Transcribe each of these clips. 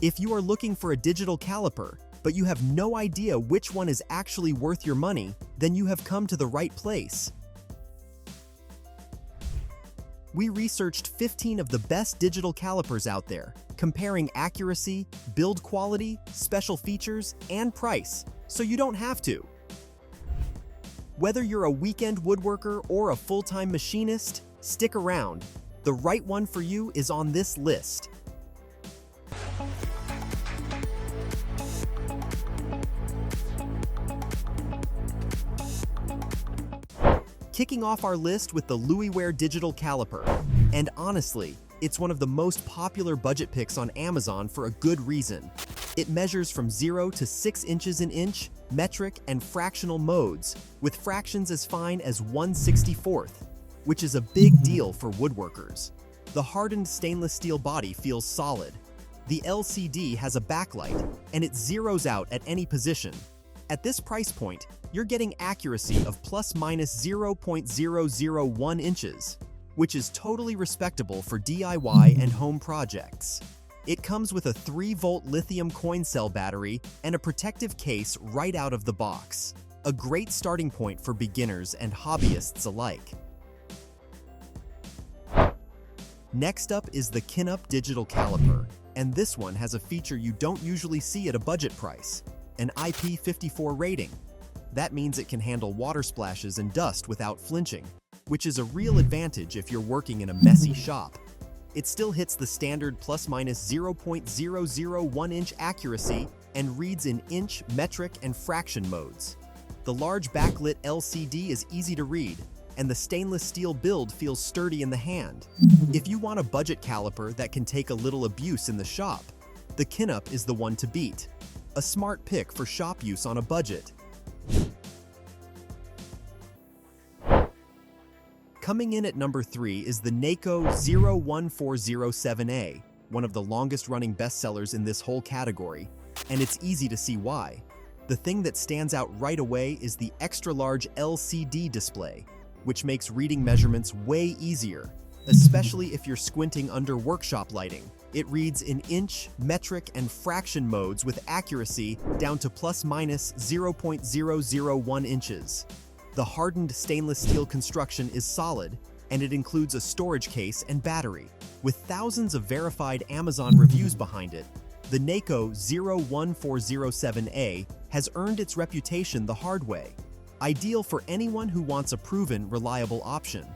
If you are looking for a digital caliper, but you have no idea which one is actually worth your money, then you have come to the right place. We researched 15 of the best digital calipers out there, comparing accuracy, build quality, special features, and price, so you don't have to. Whether you're a weekend woodworker or a full-time machinist, stick around. The right one for you is on this list. Kicking off our list with the Louisware Digital Caliper. And honestly, it's one of the most popular budget picks on Amazon for a good reason. It measures from 0 to 6 inches in inch, metric, and fractional modes, with fractions as fine as 1/64th, which is a big deal for woodworkers. The hardened stainless steel body feels solid. The LCD has a backlight, and it zeroes out at any position. At this price point, you're getting accuracy of ±0.001 inches, which is totally respectable for DIY and home projects. It comes with a 3-volt lithium coin cell battery and a protective case right out of the box. A great starting point for beginners and hobbyists alike. Next up is the Caliper Digital Caliper, and this one has a feature you don't usually see at a budget price: an IP54 rating. That means it can handle water splashes and dust without flinching, which is a real advantage if you're working in a messy shop. It still hits the standard ±0.001 inch accuracy and reads in inch, metric, and fraction modes. The large backlit LCD is easy to read, and the stainless steel build feels sturdy in the hand. If you want a budget caliper that can take a little abuse in the shop, the Caliper is the one to beat. A smart pick for shop use on a budget. Coming in at number 3 is the NACO 01407A, one of the longest-running bestsellers in this whole category, and it's easy to see why. The thing that stands out right away is the extra-large LCD display, which makes reading measurements way easier, especially if you're squinting under workshop lighting. It reads in inch, metric, and fraction modes with accuracy down to ±0.001 inches. The hardened stainless steel construction is solid, and it includes a storage case and battery. With thousands of verified Amazon reviews behind it, the NACO 01407A has earned its reputation the hard way. Ideal for anyone who wants a proven, reliable option.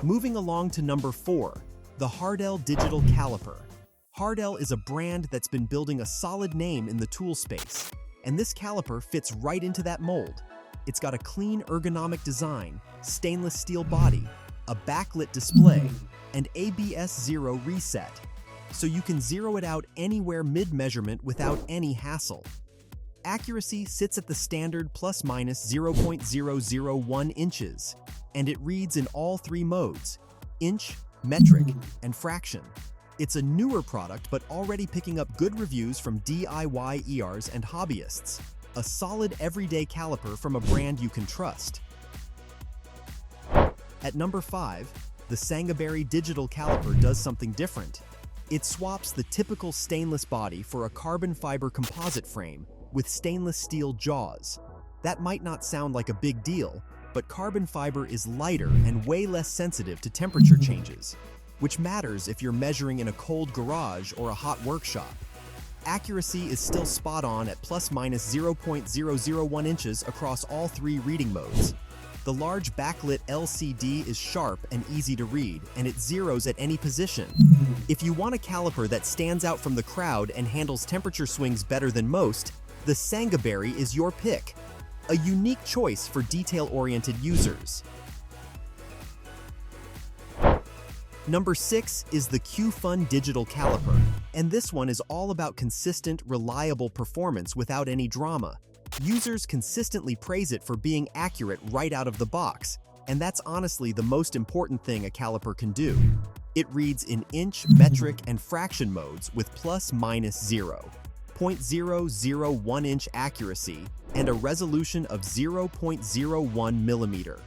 Moving along to number 4, the Hardell Digital Caliper. Hardell is a brand that's been building a solid name in the tool space, and this caliper fits right into that mold. It's got a clean ergonomic design, stainless steel body, a backlit display, and ABS-0 reset, so you can zero it out anywhere mid-measurement without any hassle. Accuracy sits at the standard ±0.001 inches, and it reads in all 3 modes: inch, metric, and fraction. It's a newer product but already picking up good reviews from DIYers and hobbyists. A solid everyday caliper from a brand you can trust. At number 5, the Sangaberry Digital Caliper does something different. It swaps the typical stainless body for a carbon fiber composite frame with stainless steel jaws. That might not sound like a big deal, but carbon fiber is lighter and way less sensitive to temperature changes, which matters if you're measuring in a cold garage or a hot workshop. Accuracy is still spot on at ±0.001 inches across all 3 reading modes. The large backlit LCD is sharp and easy to read, and it zeroes at any position. If you want a caliper that stands out from the crowd and handles temperature swings better than most, the Sangaberry is your pick. A unique choice for detail-oriented users. Number 6 is the Q-Fun Digital Caliper, and this one is all about consistent, reliable performance without any drama. Users consistently praise it for being accurate right out of the box, and that's honestly the most important thing a caliper can do. It reads in inch, metric, and fraction modes with ±0.001 inch accuracy and a resolution of 0.01 millimeter.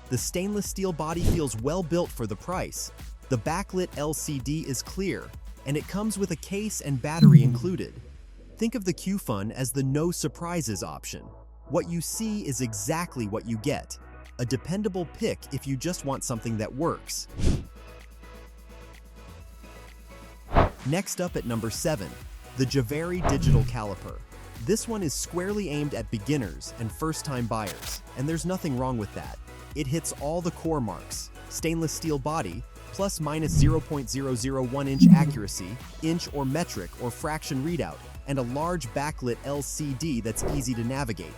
The stainless steel body feels well built for the price. The backlit LCD is clear, and it comes with a case and battery included. Think of the Q-Fun as the no surprises option. What you see is exactly what you get. A dependable pick if you just want something that works. Next up at number 7, the Javeri Digital Caliper. This one is squarely aimed at beginners and first-time buyers, and there's nothing wrong with that. It hits all the core marks: stainless steel body, plus minus 0.001 inch accuracy, inch or metric or fraction readout, and a large backlit LCD that's easy to navigate.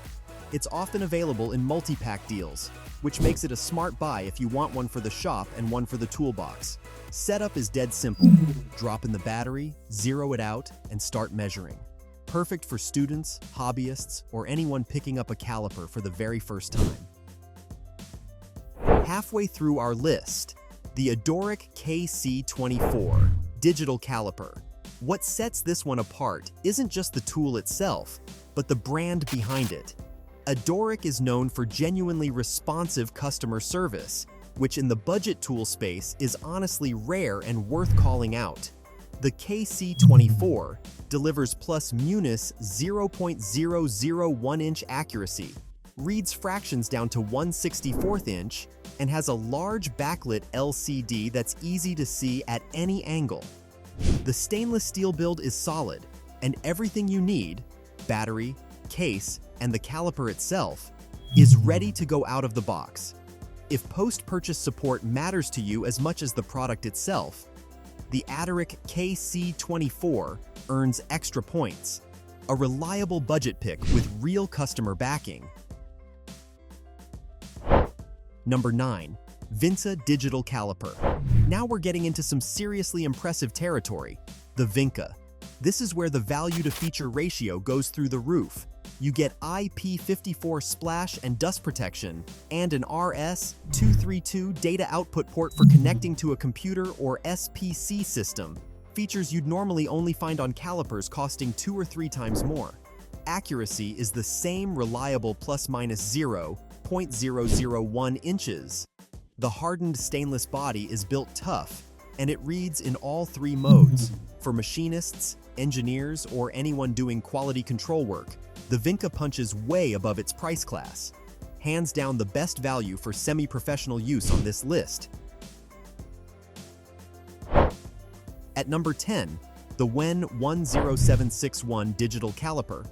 It's often available in multi-pack deals, which makes it a smart buy if you want one for the shop and one for the toolbox. Setup is dead simple. Drop in the battery, zero it out, and start measuring. Perfect for students, hobbyists, or anyone picking up a caliper for the very first time. Halfway through our list, the Adoric KC24 Digital Caliper. What sets this one apart isn't just the tool itself, but the brand behind it. Adoric is known for genuinely responsive customer service, which in the budget tool space is honestly rare and worth calling out. The KC24 delivers plus minus 0.001 inch accuracy, reads fractions down to 1/64th inch, and has a large backlit LCD that's easy to see at any angle. The stainless steel build is solid, and everything you need, battery, case, and the caliper itself, is ready to go out of the box. If post-purchase support matters to you as much as the product itself, the Adoric KC24 earns extra points, a reliable budget pick with real customer backing. Number 9. Vinca Digital Caliper. Now we're getting into some seriously impressive territory, the Vinca. This is where the value-to-feature ratio goes through the roof. You get IP54 splash and dust protection, and an RS-232 data output port for connecting to a computer or SPC system, features you'd normally only find on calipers costing 2 or 3 times more. Accuracy is the same reliable plus-minus 0.001 inches. The hardened stainless body is built tough, and it reads in all 3 modes. For machinists, engineers, or anyone doing quality control work, the Vinca punches way above its price class. Hands down the best value for semi-professional use on this list. At number 10, the WEN 10761 Digital Caliper.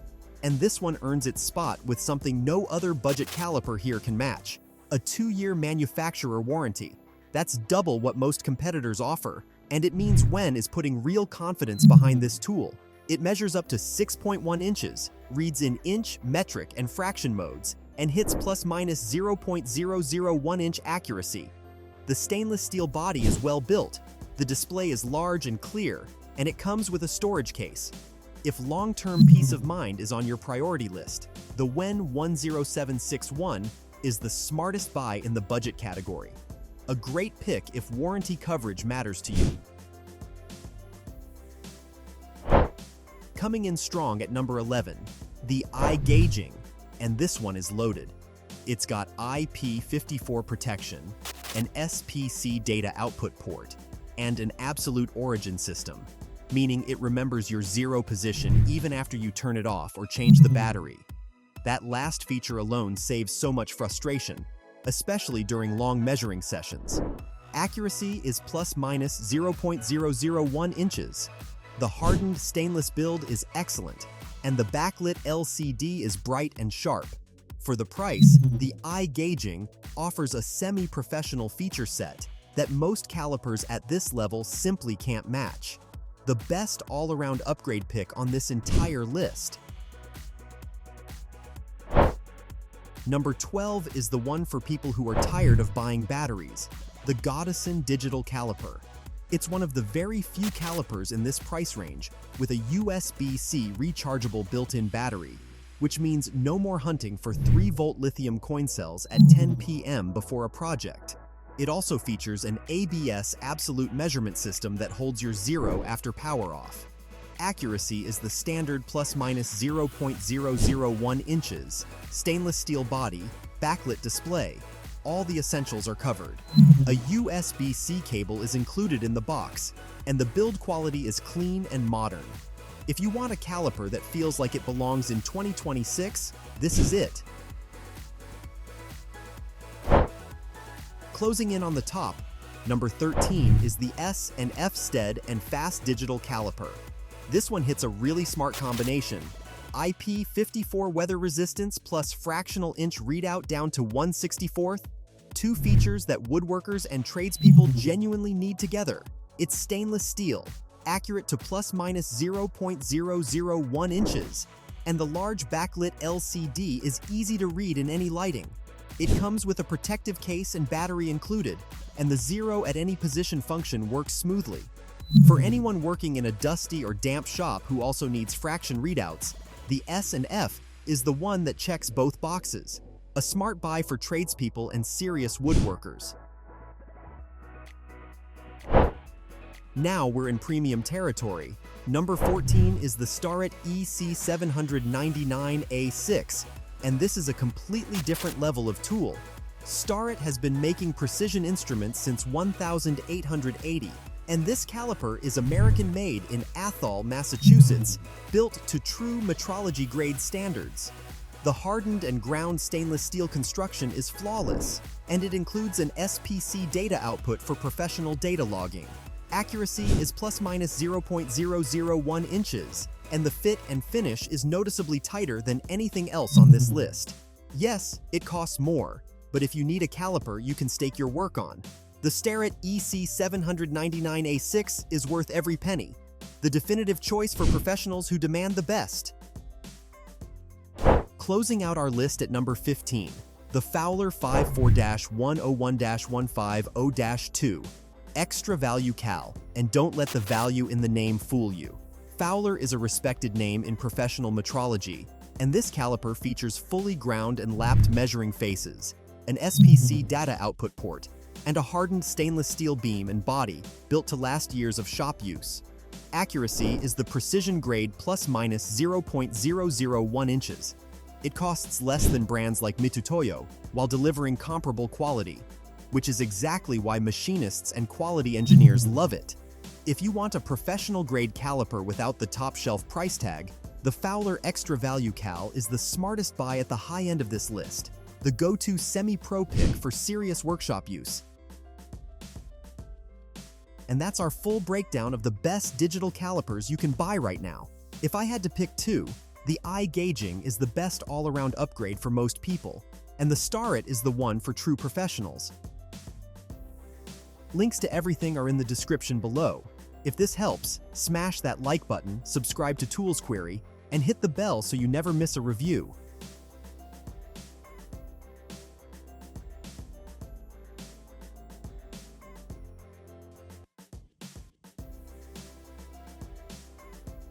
And this one earns its spot with something no other budget caliper here can match: a 2-year manufacturer warranty. That's double what most competitors offer, and it means WEN is putting real confidence behind this tool. It measures up to 6.1 inches, reads in inch, metric, and fraction modes, and hits plus-minus 0.001 inch accuracy. The stainless steel body is well built, the display is large and clear, and it comes with a storage case. If long-term peace of mind is on your priority list, the WEN 10761 is the smartest buy in the budget category. A great pick if warranty coverage matters to you. Coming in strong at number 11, the iGaging, and this one is loaded. It's got IP54 protection, an SPC data output port, and an absolute origin system, meaning it remembers your zero position even after you turn it off or change the battery. That last feature alone saves so much frustration, especially during long measuring sessions. Accuracy is plus-minus 0.001 inches. The hardened stainless build is excellent, and the backlit LCD is bright and sharp. For the price, the iGaging offers a semi-professional feature set that most calipers at this level simply can't match. The best all-around upgrade pick on this entire list. Number 12 is the one for people who are tired of buying batteries, the Goddison Digital Caliper. It's one of the very few calipers in this price range with a USB-C rechargeable built-in battery, which means no more hunting for 3-volt lithium coin cells at 10 p.m. before a project. It also features an ABS absolute measurement system that holds your zero after power off. Accuracy is the standard plus-minus 0.001 inches, stainless steel body, backlit display, all the essentials are covered. A USB-C cable is included in the box, and the build quality is clean and modern. If you want a caliper that feels like it belongs in 2026, this is it. Closing in on the top, number 13 is the S&F Stead and Fast Digital Caliper. This one hits a really smart combination. IP54 weather resistance plus fractional inch readout down to 1/64th, two features that woodworkers and tradespeople genuinely need together. It's stainless steel, accurate to plus-minus 0.001 inches, and the large backlit LCD is easy to read in any lighting. It comes with a protective case and battery included, and the zero at any position function works smoothly. For anyone working in a dusty or damp shop who also needs fraction readouts, the S&F is the one that checks both boxes. A smart buy for tradespeople and serious woodworkers. Now we're in premium territory. Number 14 is the Starrett EC799A6, and this is a completely different level of tool. Starrett has been making precision instruments since 1880, and this caliper is American-made in Athol, Massachusetts, built to true metrology-grade standards. The hardened and ground stainless steel construction is flawless, and it includes an SPC data output for professional data logging. Accuracy is plus-minus 0.001 inches, and the fit and finish is noticeably tighter than anything else on this list. Yes, it costs more, but if you need a caliper you can stake your work on, the Starrett EC799A6 is worth every penny. The definitive choice for professionals who demand the best. Closing out our list at number 15, the Fowler 54-101-150-2. Extra value cal, and don't let the value in the name fool you. Fowler is a respected name in professional metrology, and this caliper features fully ground and lapped measuring faces, an SPC data output port, and a hardened stainless steel beam and body built to last years of shop use. Accuracy is the precision grade plus-minus 0.001 inches. It costs less than brands like Mitutoyo while delivering comparable quality, which is exactly why machinists and quality engineers love it. If you want a professional-grade caliper without the top-shelf price tag, the Fowler Extra Value Cal is the smartest buy at the high end of this list, the go-to semi-pro pick for serious workshop use. And that's our full breakdown of the best digital calipers you can buy right now. If I had to pick two, the eye gauging is the best all-around upgrade for most people, and the Starrett is the one for true professionals. Links to everything are in the description below. If this helps, smash that like button, subscribe to Tools Query, and hit the bell so you never miss a review.